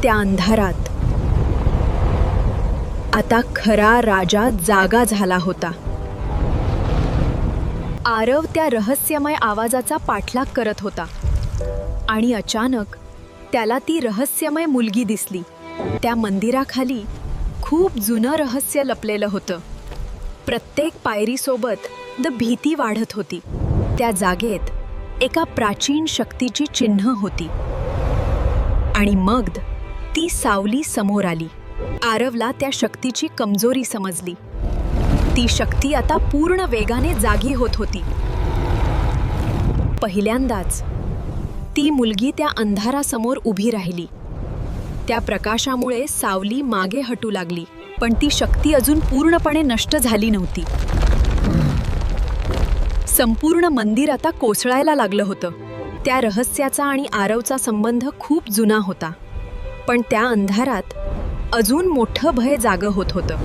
त्या अंधारात आता खरा राजा जागा झाला होता. आरव त्या रहस्यमय आवाजाचा पाठलाग करत होता आणि अचानक त्याला ती रहस्यमय मुलगी दिसली. त्या मंदिराखाली खूप जुनं रहस्य लपलेलं होतं. प्रत्येक पायरीसोबत भीती वाढत होती. त्या जागेत एका प्राचीन शक्तीची चिन्ह होती आणि मग ती सावली समोर आली. आरवला त्या शक्तीची कमजोरी समजली. ती शक्ती आता पूर्ण वेगाने जागी होत होती. पहिल्यांदाच ती मुलगी त्या अंधारासमोर उभी राहिली. त्या प्रकाशामुळे सावली मागे हटू लागली, पण ती शक्ती अजून पूर्णपणे नष्ट झाली नव्हती. संपूर्ण मंदिर आता कोसळायला लागलं होतं. त्या रहस्याचा आणि आरवचा संबंध खूप जुना होता, पण त्या अंधारात अजून मोठं भय जागं होत होतं.